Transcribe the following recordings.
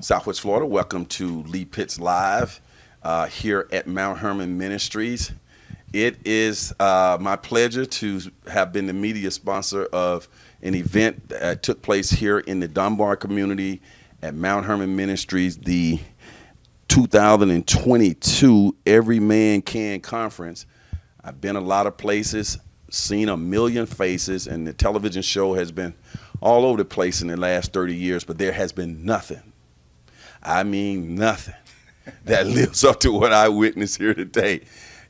Southwest Florida. Welcome to Lee Pitts Live here at Mount Hermon Ministries. It is my pleasure to have been the media sponsor of an event that took place here in the Dunbar community at Mount Hermon Ministries, the 2022 Every Man Can Conference. I've been a lot of places, seen a million faces, and the television show has been all over the place in the last 30 years, but there has been nothing, I mean nothing, that lives up to what I witnessed here today.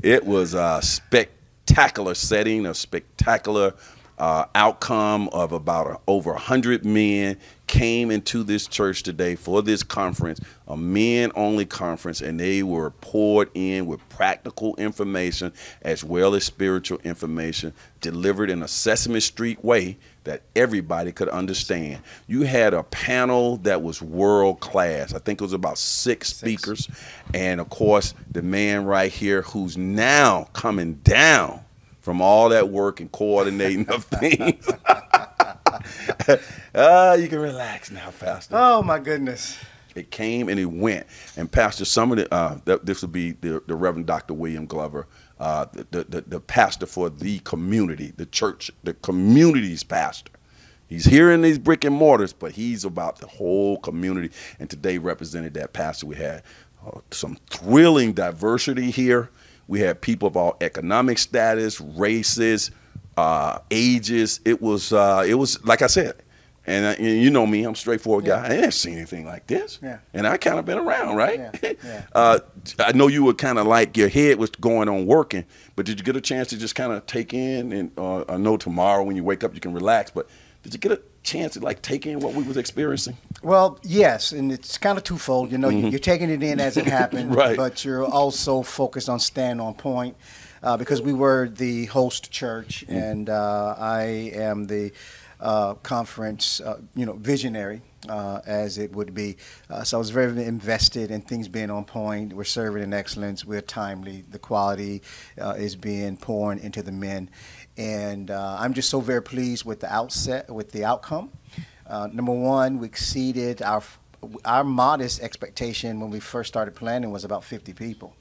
It was a spectacular setting, a spectacular outcome of about over 100 men came into this church today for this conference, a men-only conference, and they were poured in with practical information as well as spiritual information delivered in a Sesame Street way that everybody could understand. You had a panel that was world-class. I think it was about six speakers, and of course the man right here who's now coming down from all that work and coordinating of things. You can relax now, Pastor. Oh, my goodness. It came and it went. And Pastor, some of the, this would be the Reverend Dr. William Glover, the pastor for the community, the church, the community's pastor. He's here in these brick and mortars, but he's about the whole community. And today represented that pastor. We had some thrilling diversity here. We had people of all economic status, races, ages. It was like I said, and you know me, I'm a straightforward guy. I ain't seen anything like this. Yeah. And I kind of been around, right? Yeah. I know you were kind of like your head was going on working, but did you get a chance to just kind of take in? And I know tomorrow when you wake up you can relax, but did you get a chance to like take in what we was experiencing? Well, yes, and it's kind of twofold. You know, you're taking it in as it happened, right, but you're also focused on staying on point because we were the host church, and I am the conference, visionary, as it would be. So I was very invested in things being on point. We're serving in excellence. We're timely. The quality is being poured into the men. And I'm just so very pleased with the outcome. Number one, we exceeded our modest expectation when we first started planning was about 50 people.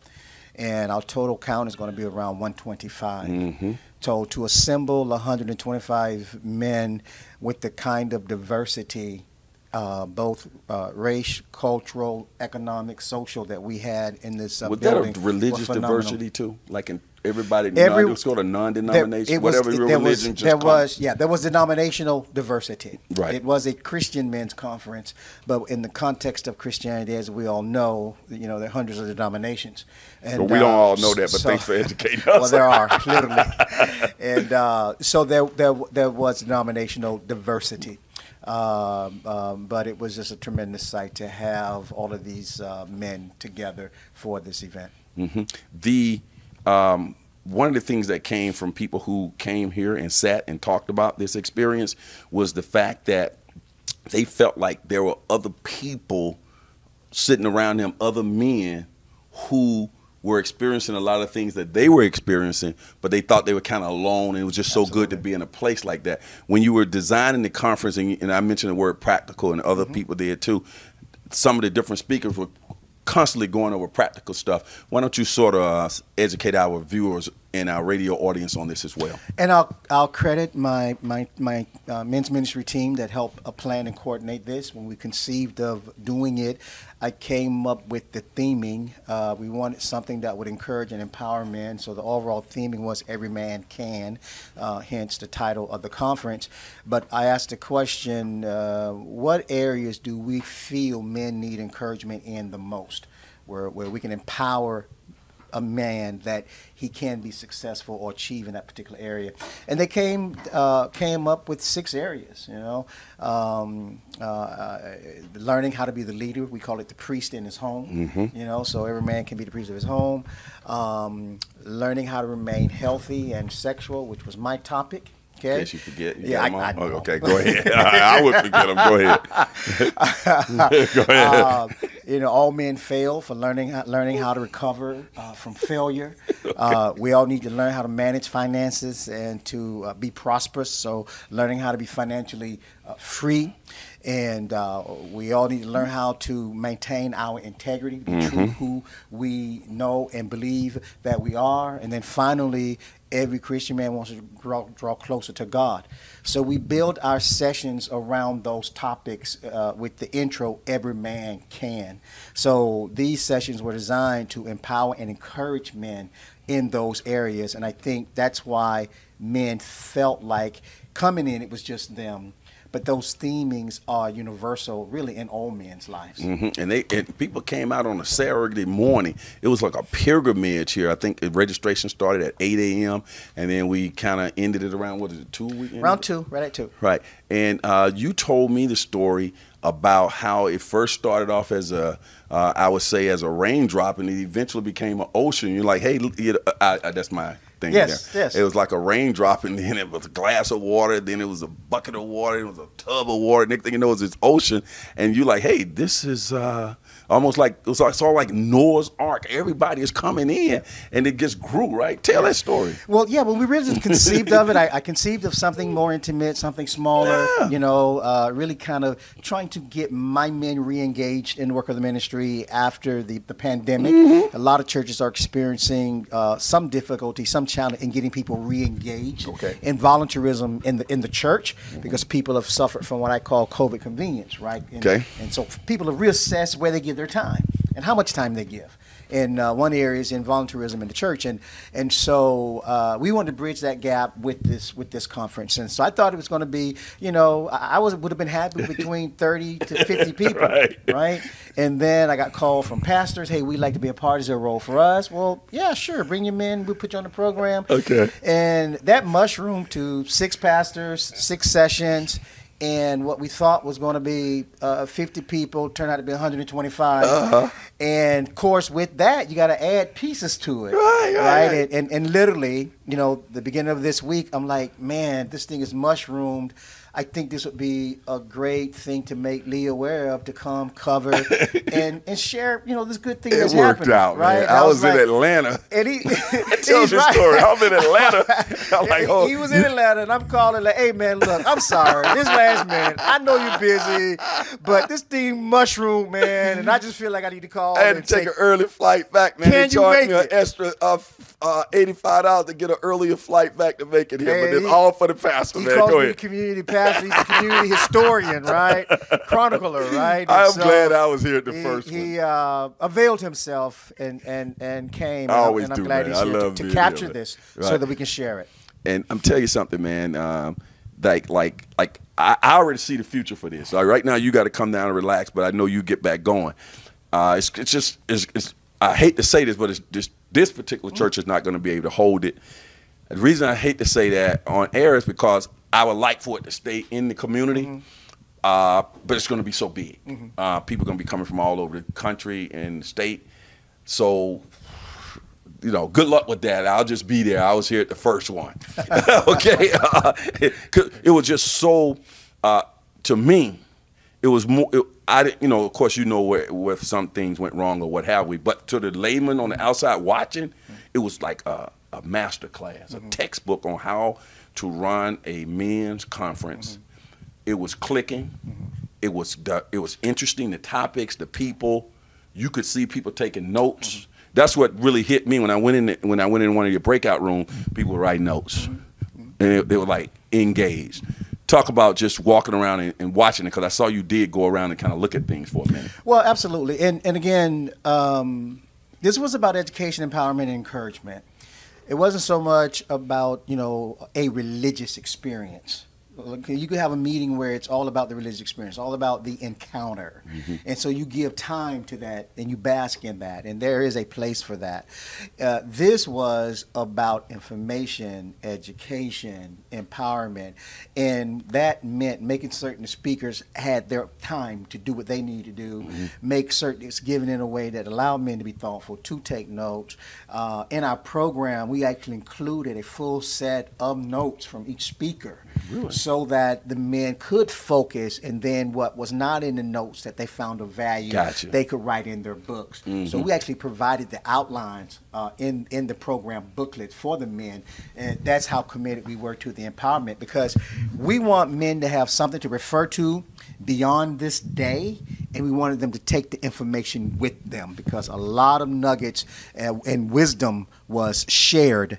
And our total count is going to be around 125. Mm-hmm. So to assemble 125 men with the kind of diversity, both race, cultural, economic, social that we had in this building. Was that a religious diversity too? Like in everybody, it was called a non-denomination, whatever your religion just called. There was denominational diversity. Right. It was a Christian men's conference, but in the context of Christianity, as we all know, there are hundreds of denominations. And but we don't all know that, but thanks for educating us. Well, there are, literally. And so there was denominational diversity. But it was just a tremendous sight to have all of these men together for this event. Mm-hmm. One of the things that came from people who came here and sat and talked about this experience was the fact that they felt like there were other people sitting around them, other men who were experiencing a lot of things that they were experiencing, but they thought they were kind of alone, and it was just so good to be in a place like that. When you were designing the conference, and I mentioned the word practical, and other people did too, some of the different speakers were constantly going over practical stuff. Why don't you sort of educate our viewers and our radio audience on this as well? And I'll credit my men's ministry team that helped plan and coordinate this. When we conceived of doing it, I came up with the theming. We wanted something that would encourage and empower men. So the overall theming was Every Man Can, hence the title of the conference. But I asked the question, what areas do we feel men need encouragement in the most, where we can empower a man that he can be successful or achieve in that particular area? And they came up with 6 areas. Learning how to be the leader. We call it the priest in his home. Mm-hmm. So every man can be the priest of his home. Learning how to remain healthy and sexual, which was my topic. Okay. In case you forget. I know. Okay, go ahead. I would forget them. Go ahead. Go ahead. All men fail. For learning how to recover from failure. Okay. We all need to learn how to manage finances and to be prosperous. So learning how to be financially free. And we all need to learn how to maintain our integrity, be true who we know and believe that we are. And then finally, every Christian man wants to draw closer to God. So we build our sessions around those topics with the intro, Every Man Can. So these sessions were designed to empower and encourage men in those areas. And I think that's why men felt like coming in, it was just them. But those themings are universal, really, in all men's lives. And people came out on a Saturday morning. It was like a pilgrimage here. I think the registration started at 8 a.m. and then we kind of ended it around, what is it, 2 weekends? Around 2, right at 2. Right. And you told me the story about how it first started off as I would say, as a raindrop, and it eventually became an ocean. You're like, hey, that's my thing. Yes, there. yes. It was like a raindrop, and then it was a glass of water, then it was a bucket of water, it was a tub of water. Next thing you know, it's this ocean, and you're like, hey, this is almost like it's all like Noah's Ark. Everybody is coming in, and it just grew. Right? Tell that story. Well, yeah. When we really conceived of it, I conceived of something more intimate, something smaller. Yeah. Really kind of trying to get my men re-engaged in the work of the ministry after the pandemic. A lot of churches are experiencing some difficulty, some challenge in getting people re-engaged in volunteerism in the church, because people have suffered from what I call COVID convenience, right? And so people have reassessed where they give their time and how much time they give. And one area is in volunteerism in the church, and so we wanted to bridge that gap with this conference. And so I thought it was going to be, I would have been happy between 30 to 50 people, right? And then I got called from pastors, hey, we'd like to be a part. Is there a role for us? Well, yeah, sure, bring your men. We'll put you on the program. Okay. And that mushroomed to 6 pastors, 6 sessions. And what we thought was going to be 50 people turned out to be 125. And of course, with that, you got to add pieces to it, right? And literally, the beginning of this week, I'm like, man, this thing is mushroomed. I think this would be a great thing to make Lee aware of, to come cover and share, this good thing that's happening. It worked out, right? man. I was in Atlanta. And he tells the story. I'm in Atlanta. I'm like, he was in Atlanta, and I'm calling like, hey, man, look, I'm sorry. This last minute, I know you're busy, but this thing mushroom, man, and I just feel like I need to call. I had to take an early flight back, man. They charged me an extra $85 to get an earlier flight back to make it here, but it's all for the pastor, man. Go ahead. Community pastor. He's a community historian, right? Chronicler, right? I'm glad I was here at the first one. He availed himself and came. I always and I'm do, glad man. he's here to capture it. this so that we can share it. And I'm telling you something, man. I already see the future for this. Right now, you got to come down and relax, but I know you get back going. It's just I hate to say this, but this particular church is not going to be able to hold it. The reason I hate to say that on air is because I would like for it to stay in the community, but it's going to be so big. People are going to be coming from all over the country and the state. So, good luck with that. I'll just be there. I was here at the first one. Okay? It was just so, to me, it was more, I didn't, of course, where some things went wrong or what have we, but to the layman on the outside watching, it was like a master class, a textbook on how to run a men's conference. It was clicking. It was interesting, the topics, the people. You could see people taking notes. That's what really hit me when I went in one of your breakout rooms. People were writing notes, and they were like engaged. Talk about just walking around and watching it, because I saw you did go around and kind of look at things for a minute. Well, absolutely, and again, this was about education, empowerment, and encouragement. It wasn't so much about, a religious experience. You could have a meeting where it's all about the religious experience, all about the encounter. And so you give time to that and you bask in that. And there is a place for that. This was about information, education, empowerment. And that meant making certain the speakers had their time to do what they need to do, make certain it's given in a way that allowed men to be thoughtful, to take notes. In our program, we actually included a full set of notes from each speaker. Really? so that the men could focus, and then what was not in the notes that they found of value, Gotcha. they could write in their books. So we actually provided the outlines in the program booklet for the men, and that's how committed we were to the empowerment, because we want men to have something to refer to beyond this day, and we wanted them to take the information with them, because a lot of nuggets and wisdom was shared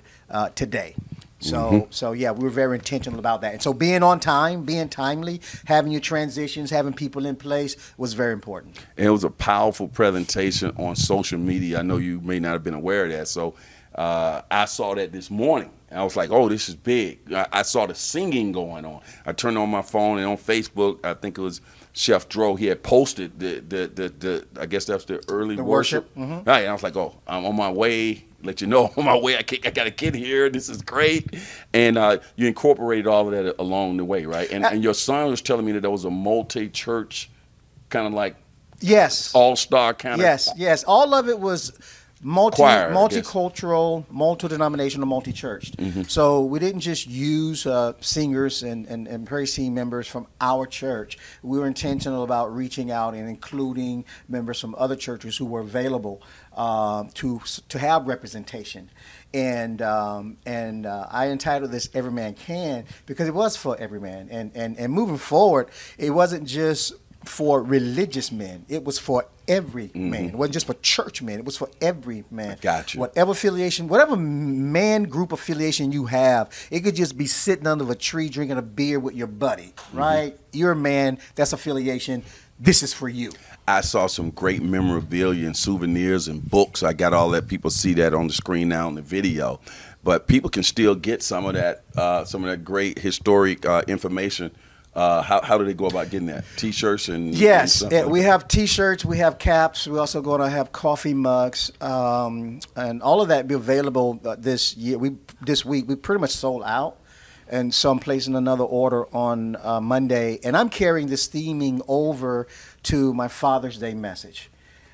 today. So yeah, we were very intentional about that. And so being on time, being timely, having your transitions, having people in place was very important. And it was a powerful presentation on social media. I know you may not have been aware of that. So I saw that this morning. And I was like, oh, this is big. I saw the singing going on. I turned on my phone, and on Facebook, I think it was Chef Dro, he had posted the I guess that's the early worship. Right, and I was like, oh, I'm on my way. Let you know, on my way. I got a kid here. This is great. And you incorporated all of that along the way, right? And your son was telling me that there was a multi-church kind of like all-star kind of. Yes. All of it was multicultural, multi-denominational, multi-church. So we didn't just use singers and praise team members from our church. We were intentional about reaching out and including members from other churches who were available to have representation. And I entitled this "Every Man Can" because it was for every man. And moving forward, it wasn't just for religious men. It was for every man. It wasn't just for church men. It was for every man. Gotcha. Whatever affiliation, whatever man group affiliation you have, it could just be sitting under a tree drinking a beer with your buddy, right? You're a man. That's affiliation. This is for you. I saw some great memorabilia and souvenirs and books. I got all that. People see that on the screen now in the video. But people can still get some of that great historic information. How do they go about getting that? T-shirts and yes, and we have T-shirts, we have caps. We're also going to have coffee mugs, and all of that will be available this year. This week we pretty much sold out, and so I'm placing another order on Monday. And I'm carrying this theming over to my Father's Day message.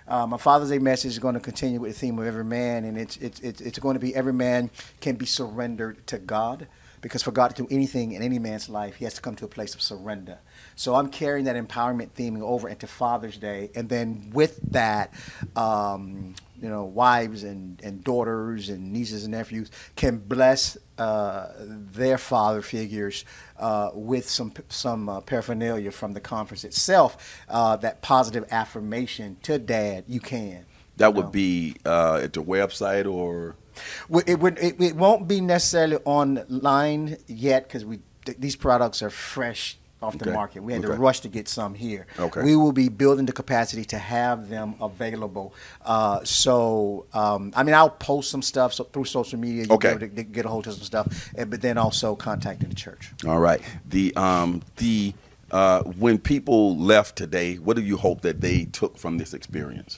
My Father's Day message is going to continue with the theme of every man, and it's going to be every man can be surrendered to God. Because for God to do anything in any man's life, he has to come to a place of surrender. So I'm carrying that empowerment theming over into Father's Day. And then with that, wives and daughters and nieces and nephews can bless their father figures with some paraphernalia from the conference itself, that positive affirmation to Dad, you can. That would be at the website or? It won't be necessarily online yet because these products are fresh off the market. We had to rush to get some here. We will be building the capacity to have them available. I'll post some stuff through social media. You'll be able to get a hold of some stuff, but then also contacting the church. All right. When people left today, what do you hope that they took from this experience?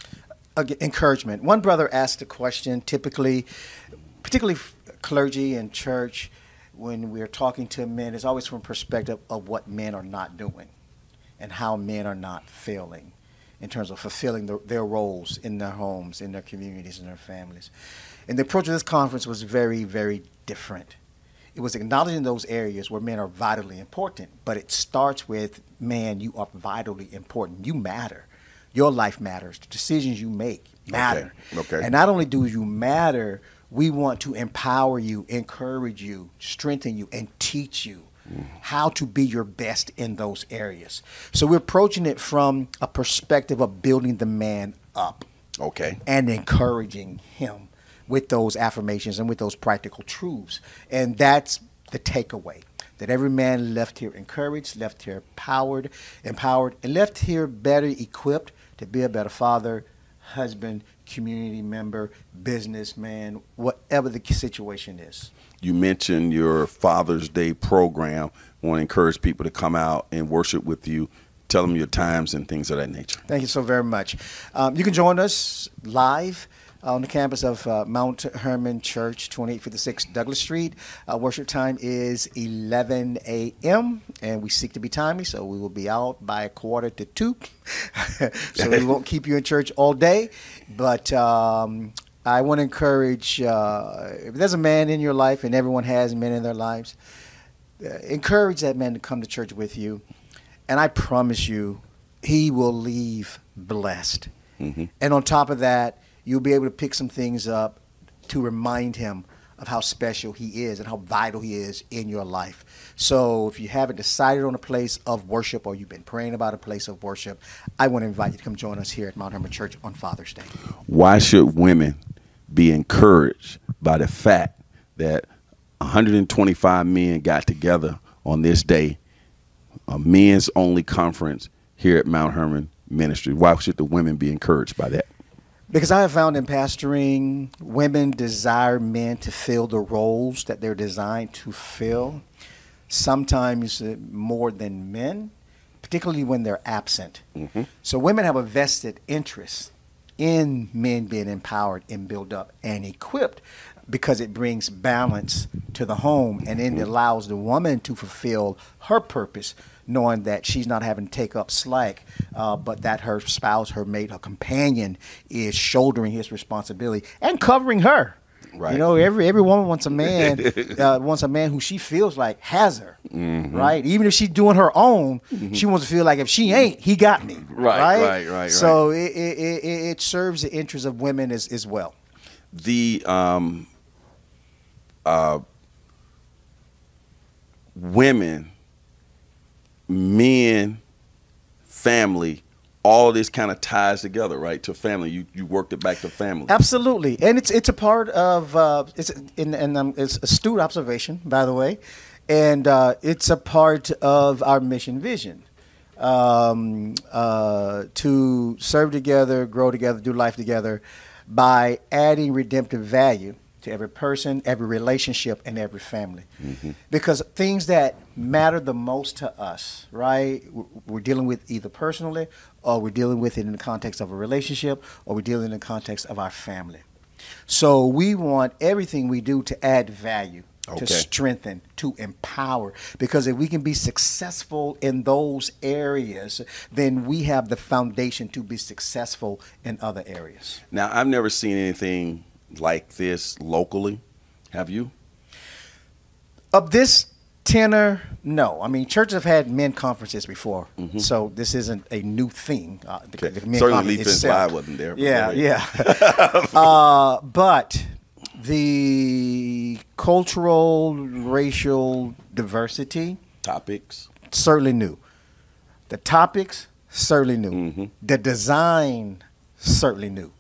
Encouragement. One brother asked a question, particularly clergy and church, when we're talking to men, it's always from perspective of what men are not doing and how men are not failing in terms of fulfilling their roles in their homes, in their communities, in their families. And the approach of this conference was very, very different. It was acknowledging those areas where men are vitally important, but it starts with, man, you are vitally important. You matter. Your life matters. The decisions you make matter. And not only do you matter, we want to empower you, encourage you, strengthen you, and teach you how to be your best in those areas. So we're approaching it from a perspective of building the man up. And encouraging him with those affirmations and with those practical truths. And that's the takeaway. That every man left here encouraged, left here empowered, and left here better equipped to be a better father, husband, community member, businessman, whatever the situation is. You mentioned your Father's Day program. I want to encourage people to come out and worship with you. Tell them your times and things of that nature. Thank you so very much. You can join us live on the campus of Mount Hermon Church, 2856 Douglas Street. Worship time is 11 a.m., and we seek to be timely, so we will be out by 1:45. So we won't keep you in church all day, but I want to encourage, if there's a man in your life, and everyone has men in their lives, encourage that man to come to church with you, and I promise you, he will leave blessed. Mm-hmm. And on top of that, you'll be able to pick some things up to remind him of how special he is and how vital he is in your life. So if you haven't decided on a place of worship, or you've been praying about a place of worship, I want to invite you to come join us here at Mount Hermon Church on Father's Day. Why should women be encouraged by the fact that 125 men got together on this day, a men's only conference here at Mount Hermon Ministries? Why should the women be encouraged by that? Because I have found in pastoring, women desire men to fill the roles that they're designed to fill, sometimes more than men, particularly when they're absent. Mm-hmm. So women have a vested interest in men being empowered and built up and equipped, because it brings balance to the home, and it allows the woman to fulfill her purpose, knowing that she's not having to take up slack, but that her spouse, her mate, her companion is shouldering his responsibility and covering her. Right. You know, every woman wants a man who she feels like has her. Mm-hmm. Right. Even if she's doing her own, she wants to feel like if she ain't, he got me. Right. So it serves the interests of women as well. The women, men, family, all this kind of ties together, right? To family. You worked it back to family. Absolutely, and it's a part of it's astute observation, by the way, and it's a part of our mission vision, to serve together, grow together, do life together, by adding redemptive value to every person, every relationship, and every family. Mm-hmm. Because things that matter the most to us, right, we're dealing with either personally, or we're dealing with it in the context of a relationship, or we're dealing in the context of our family. So we want everything we do to add value, to strengthen, to empower. Because if we can be successful in those areas, then we have the foundation to be successful in other areas. Now, I've never seen anything like this locally. Have you? Of this tenor, no. I mean, churches have had men conferences before, so this isn't a new thing. The men Certainly, conference Leap I wasn't there. Yeah. But the cultural, racial diversity, Topics. certainly new. The topics, certainly new. Mm-hmm. The design, certainly new.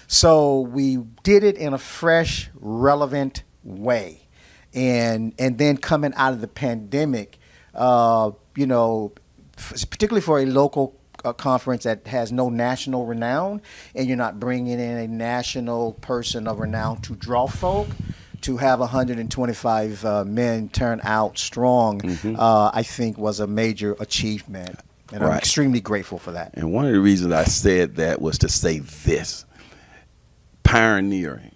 So we did it in a fresh, relevant way. And then coming out of the pandemic, particularly for a local conference that has no national renown, and you're not bringing in a national person of renown to draw folk, to have 125 men turn out strong, I think was a major achievement. And I'm extremely grateful for that. And one of the reasons I said that was to say this: pioneering,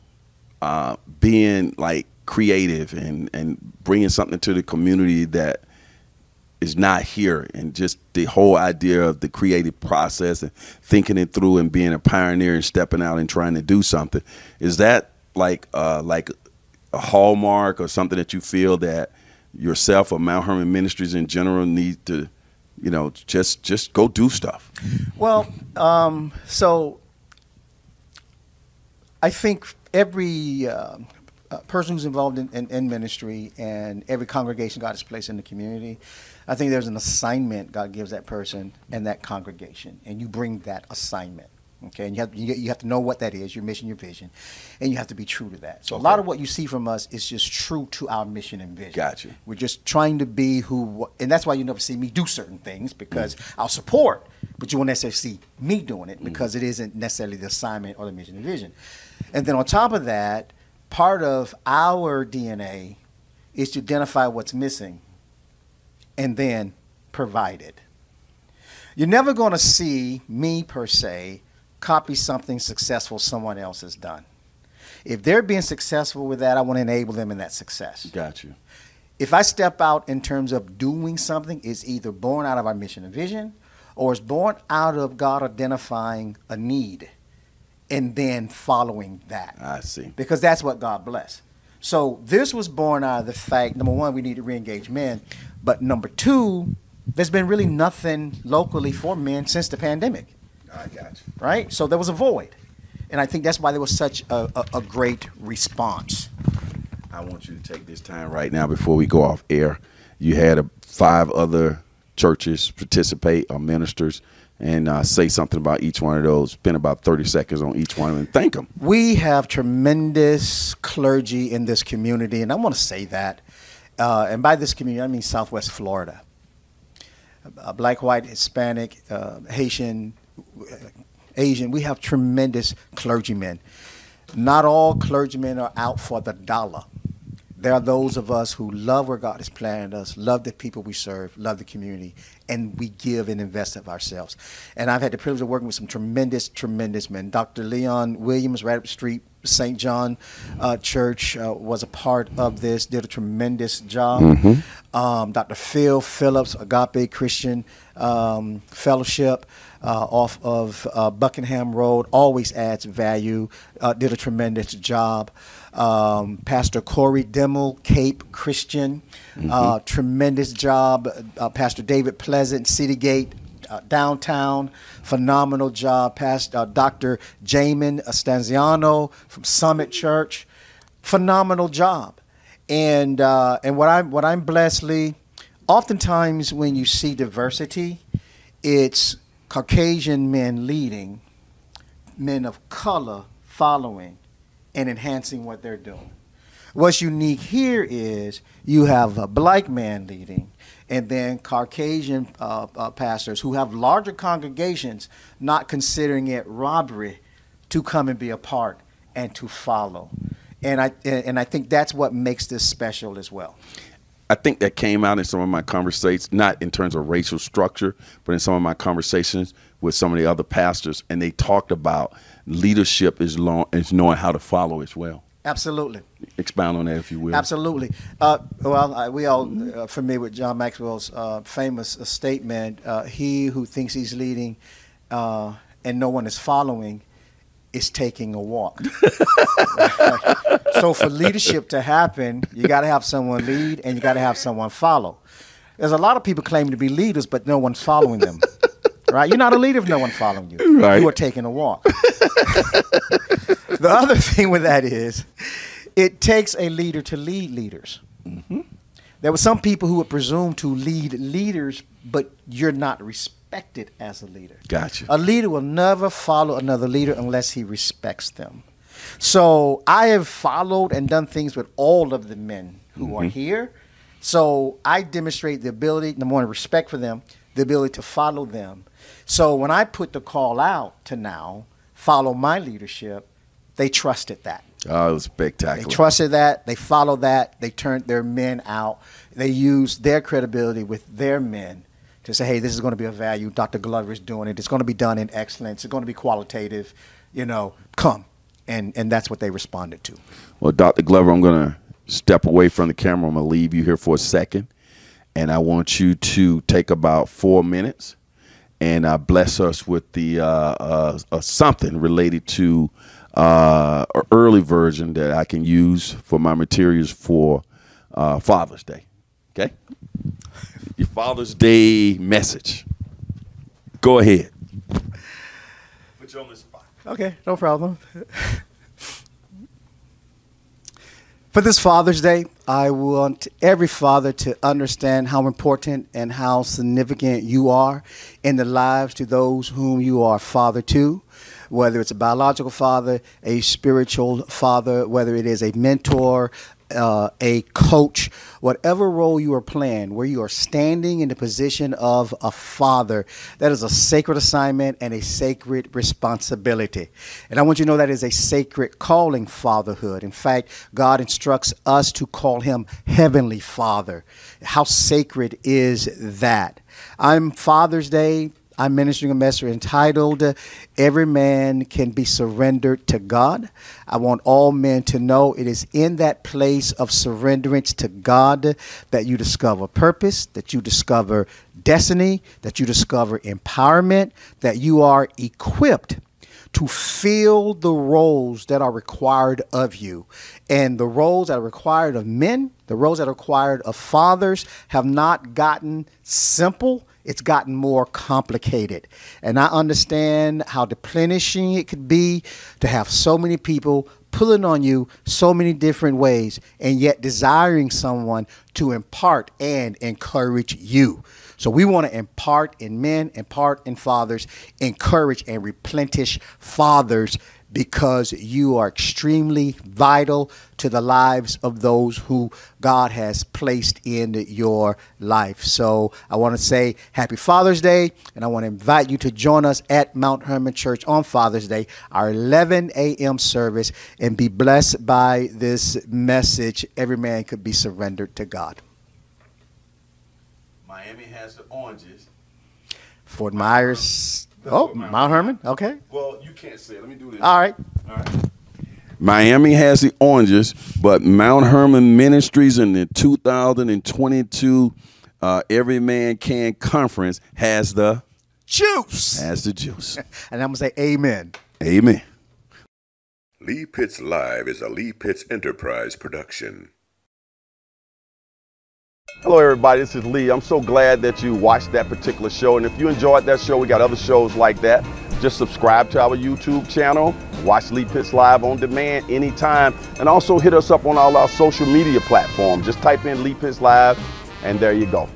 being like creative and bringing something to the community that is not here, and just the whole idea of the creative process and thinking it through and being a pioneer and stepping out and trying to do something. Is that like a hallmark or something that you feel that yourself or Mount Hermon Ministries in general need to, just go do stuff? Well, so I think every person who's involved in ministry, and every congregation God has placed in the community, I think there's an assignment God gives that person and that congregation, and you bring that assignment. Okay, and you have to know what that is, your mission, your vision, and you have to be true to that. So a lot of what you see from us is just true to our mission and vision. Gotcha. We're just trying to be and that's why you never see me do certain things, because I'll support, but you won't necessarily see me doing it, because it isn't necessarily the assignment or the mission and vision. And then on top of that, part of our DNA is to identify what's missing and then provide it. You're never going to see me, per se, copy something successful someone else has done. If they're being successful with that, I want to enable them in that success. Got you. If I step out in terms of doing something, it's either born out of our mission and vision, or it's born out of God identifying a need and then following that. I see. Because that's what God bless. So this was born out of the fact, number one, we need to reengage men. But number two, there's been really nothing locally for men since the pandemic. I got you. Right? So there was a void. And I think that's why there was such a great response. I want you to take this time right now before we go off air. You had 5 other churches participate or ministers, and say something about each one of those. Spend about 30 seconds on each one and thank them. We have tremendous clergy in this community, and I want to say that. And by this community, I mean Southwest Florida. Black, white, Hispanic, Haitian, Asian. We have tremendous clergymen. Not all clergymen are out for the dollar. There are those of us who love where God has planted us, love the people we serve, love the community, and we give and invest of ourselves. And I've had the privilege of working with some tremendous, tremendous men. Dr. Leon Williams, right up the street, St. John Church, was a part of this, did a tremendous job. Dr. Phil Phillips, Agape Christian Fellowship, off of Buckingham Road, always adds value, did a tremendous job. Pastor Corey Dimmel, Cape Christian, tremendous job. Pastor David Pleasant, City Gate, downtown, phenomenal job. Pastor Dr. Jamin Stanziano from Summit Church, phenomenal job. And what I'm blessed, Lee, oftentimes when you see diversity, it's Caucasian men leading, men of color following, and enhancing what they're doing. What's unique here is you have a black man leading, and then Caucasian pastors who have larger congregations not considering it robbery to come and be a part and to follow. And I think that's what makes this special as well. I think that came out in some of my conversations, not in terms of racial structure, but in some of my conversations with some of the other pastors, and they talked about leadership is knowing how to follow as well. Absolutely. Expound on that, if you will. Absolutely. We all are familiar with John Maxwell's famous statement, he who thinks he's leading and no one is following is taking a walk. So for leadership to happen, you got to have someone lead and you got to have someone follow. There's a lot of people claiming to be leaders, but no one's following them. Right? You're not a leader if no one's following you. Right. You are taking a walk. The other thing with that is it takes a leader to lead leaders. There were some people who would presume to lead leaders, but you're not respected as a leader. Gotcha. A leader will never follow another leader unless he respects them. So I have followed and done things with all of the men who are here. So I demonstrate the ability, number one, respect for them, the ability to follow them. So when I put the call out to now follow my leadership, they trusted that. Oh, it was spectacular. They trusted that. They followed that. They turned their men out. They used their credibility with their men to say, hey, this is going to be of value. Dr. Glover is doing it. It's going to be done in excellence. It's going to be qualitative. You know, come. And that's what they responded to. Well, Dr. Glover, I'm going to step away from the camera. I'm going to leave you here for a second. And I want you to take about 4 minutes and bless us with the something related to an early version that I can use for my materials for Father's Day. Okay? Your Father's Day message. Go ahead. Put you on the spot. Okay, no problem. For this Father's Day, I want every father to understand how important and how significant you are in the lives to those whom you are father to, whether it's a biological father, a spiritual father, whether it is a mentor, a coach, whatever role you are playing, where you are standing in the position of a father, that is a sacred assignment and a sacred responsibility. And I want you to know that is a sacred calling, fatherhood. In fact, God instructs us to call him Heavenly Father. How sacred is that? I'm Father's Day. I'm ministering a message entitled, Every Man Can Be Surrendered to God. I want all men to know it is in that place of surrenderance to God that you discover purpose, that you discover destiny, that you discover empowerment, that you are equipped to fill the roles that are required of you. And the roles that are required of men, the roles that are required of fathers have not gotten simple. It's gotten more complicated. And I understand how replenishing it could be to have so many people pulling on you so many different ways, and yet desiring someone to impart and encourage you. So we want to impart in men, impart in fathers, encourage and replenish fathers, because you are extremely vital to the lives of those who God has placed in your life. So I want to say Happy Father's Day, and I want to invite you to join us at Mount Hermon Church on Father's Day, our 11 a.m. service, and be blessed by this message. Every man could be surrendered to God. Miami has the oranges. Fort Myers. Oh, Mount Hermon. Okay. Well, you can't say it. Let me do this. All right. All right. Miami has the oranges, but Mount Hermon Ministries in the 2022 Every Man Can Conference has the Juice. Has the juice. And I'm going to say amen. Amen. Lee Pitts Live is a Lee Pitts Enterprise production. Hello, everybody. This is Lee. I'm so glad that you watched that particular show. And if you enjoyed that show, we got other shows like that. Just subscribe to our YouTube channel. Watch Lee Pitts Live on demand anytime. And also hit us up on all our social media platforms. Just type in Lee Pitts Live, and there you go.